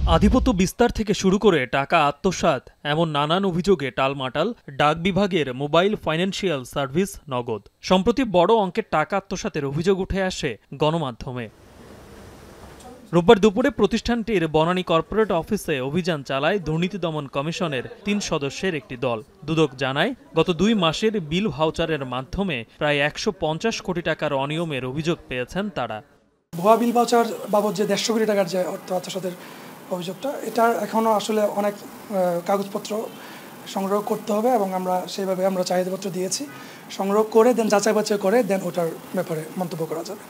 আধিপত্য বিস্তার থেকে শুরু করে টাকা আত্মসাৎ এমন নানান অভিযোগে টালমাটাল ডাক বিভাগের মোবাইল ফাইন্যান্সিয়াল সার্ভিস নগদ। সম্প্রতি বড় অঙ্কের টাকা আত্মসাতের অভিযোগ উঠে আসে গণমাধ্যমে। রোববার দুপুরে প্রতিষ্ঠানটির বনানী কর্পোরেট অফিসে অভিযান চালায় দুর্নীতি দমন কমিশনের ৩ সদস্যের একটি দল। দুদক জানায়, গত ২ মাসের বিল ভাউচারের মাধ্যমে প্রায় ১৫০ কোটি টাকার অনিয়মের অভিযোগ পেয়েছেন তারা। ভুয়া বিল ভাউচার বাবদ যে ১৫০ কোটি টাকার যে অর্থ আত্মসাতের অভিযোগটা, এটার এখনও আসলে অনেক কাগজপত্র সংগ্রহ করতে হবে এবং আমরা সেইভাবে চাহিদাপত্র দিয়েছি। সংগ্রহ করে দেন যাচাই বাছাই করে দেন ওটার ব্যাপারে মন্তব্য করা যাবে।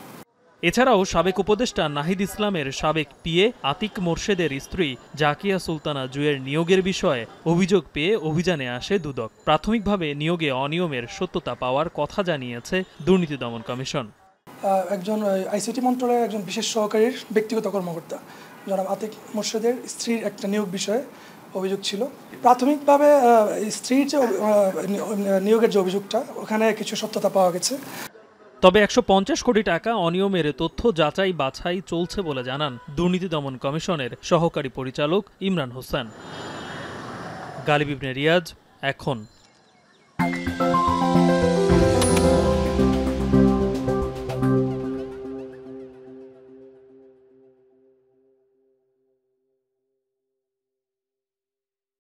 এছাড়াও সাবেক উপদেষ্টা নাহিদ ইসলামের সাবেক পিএ আতিক মোর্শেদের স্ত্রী জাকিয়া সুলতানা জুয়ের নিয়োগের বিষয়ে অভিযোগ পেয়ে অভিযানে আসে দুদক। প্রাথমিকভাবে নিয়োগে অনিয়মের সত্যতা পাওয়ার কথা জানিয়েছে দুর্নীতি দমন কমিশন। একজন আইসিটি মন্ত্রণালয়ের একজন বিশেষ সহকারীর ব্যক্তিগত কর্মকর্তা জনাব আতিক মোর্শেদের স্ত্রীর একটা নিয়োগ বিষয়ে অভিযোগ ছিল। প্রাথমিকভাবে স্ত্রীর যে নিয়োগের যে অভিযোগটা, ওখানে কিছু সত্যতা পাওয়া গেছে। তবে ১৫০ কোটি টাকা অনিয়মের তথ্য যাচাই বাছাই চলছে বলে জানান দুর্নীতি দমন কমিশনের সহকারী পরিচালক ইমরান হোসেন। গালিব ইবনে রিয়াজ, এখন।